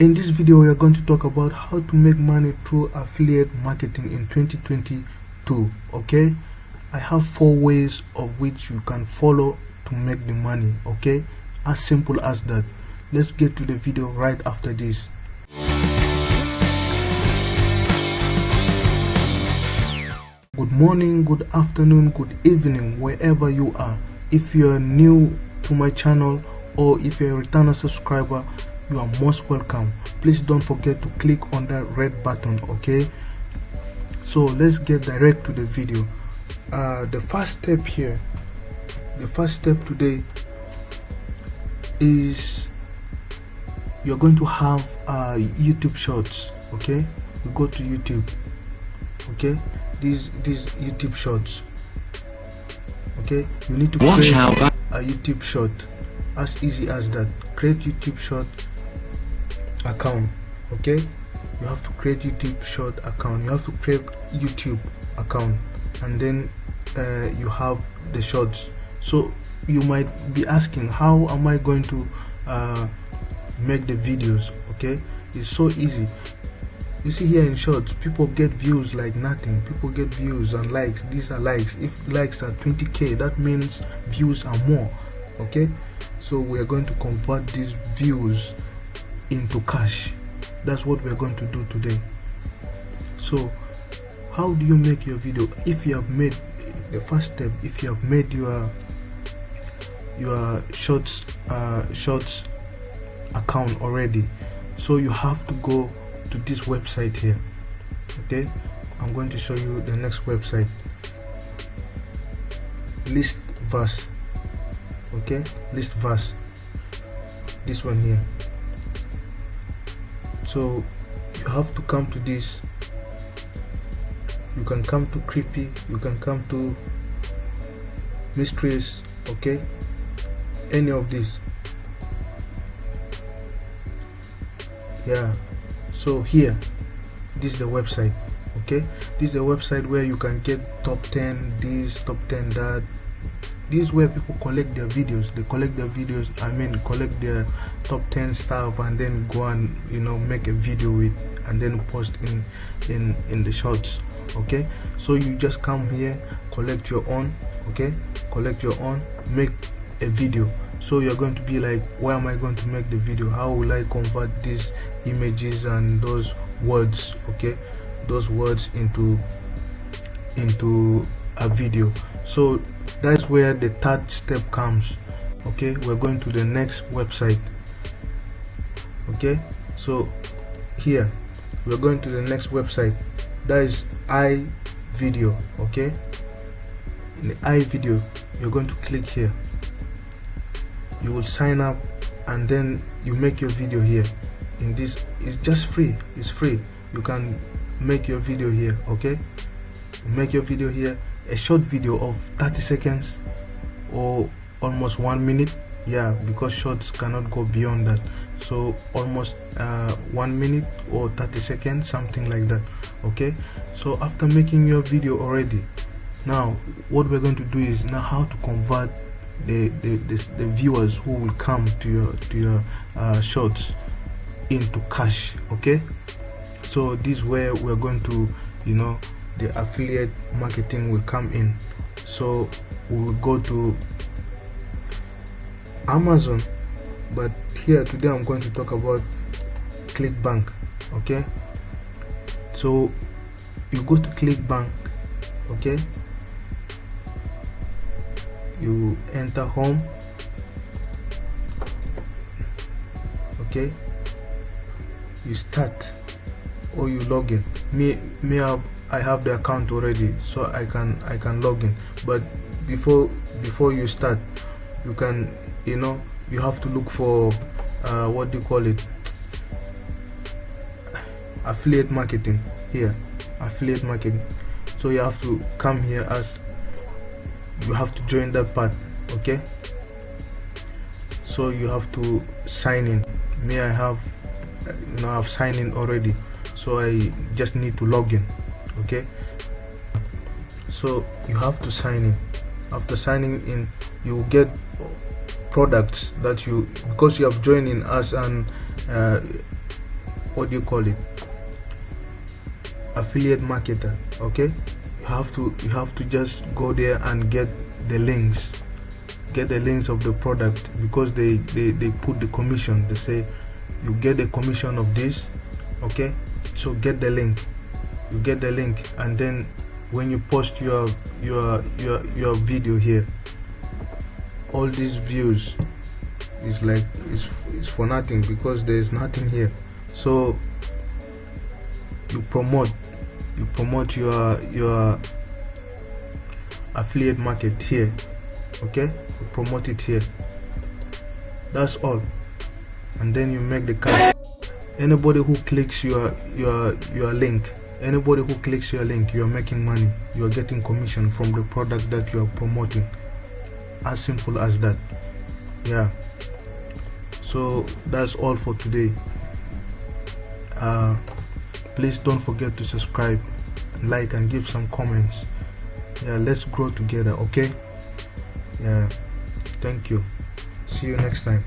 In this video, we are going to talk about how to make money through affiliate marketing in 2022. Okay, I have 4 ways of which you can follow to make the money. Okay, as simple as that. Let's get to the video right after this. Good morning, good afternoon, good evening, wherever you are. If you are new to my channel or if you're a returner subscriber, you are most welcome. Please don't forget to click on that red button. Okay, so let's get direct to the video. The first step today is you're going to have YouTube shorts. Okay, you go to YouTube. Okay, these YouTube shorts. Okay, you need to create a YouTube short. As easy as that. Create YouTube short account. Okay, you have to create YouTube short account. You have to create YouTube account, and then you have the shorts. So you might be asking, how am I going to make the videos? Okay, it's so easy. You see here in shorts, people get views like nothing. People get views and likes. These are likes. If likes are 20k, that means views are more. Okay, so we are going to convert these views into cash. That's what we are going to do today. So how do you make your video? If you have made the first step, if you have made your shorts account already, so you have to go to this website here. Okay, I'm going to show you the next website, Listverse. Okay, Listverse, this one here. So you have to come to this. You can come to Creepy, you can come to Mistress. Okay, any of these. Yeah, so here, this is the website. Okay, this is the website where you can get top 10 this, top 10 that. This is where people collect their videos. They collect their videos, collect their top 10 stuff, and then go and make a video with, and then post in the shorts. Okay, so you just come here, collect your own. Okay, collect your own, make a video. So you're going to be like, where am I going to make the video? How will I convert these images and those words? Okay, those words into a video. So that's where the third step comes. Okay, we're going to the next website. Okay, so here we're going to the next website. That is iVideo. Okay, in the iVideo, you're going to click here. You will sign up, and then you make your video here. In this, it's just free. It's free. You can make your video here. Okay, make your video here. A short video of 30 seconds or almost 1 minute. Yeah, because shorts cannot go beyond that. So almost 1 minute or 30 seconds, something like that. Okay, so after making your video already, now what we're going to do is now how to convert the viewers who will come to your shorts into cash. Okay, so this is where we're going to the affiliate marketing will come in. So we will go to Amazon, but here today I'm going to talk about ClickBank. Okay, so you go to ClickBank. Okay, you enter home. Okay, you start or you log in. I have the account already, so I can log in. But before you start, you can you have to look for what do you call it, affiliate marketing. Here, affiliate marketing. So you have to come here, as you have to join that part. Okay, so you have to sign in. I have I've signed in already, so I just need to log in. Okay, so you have to sign in. After signing in, you will get products that you, because you have joined in as an what do you call it, affiliate marketer. Okay, you have to just go there and get the links of the product, because they put the commission. They say you get a commission of this. Okay, so get the link, you get the link, and then when you post your video here, all these views is like it's for nothing, because there's nothing here. So you promote your affiliate market here. Okay, you promote it here, that's all, and then you make the cash. Anybody who clicks your link, you're making money, you're getting commission from the product that you are promoting. As simple as that. Yeah, so that's all for today. Please don't forget to subscribe, like, and give some comments. Yeah, let's grow together. Okay, yeah, thank you, see you next time.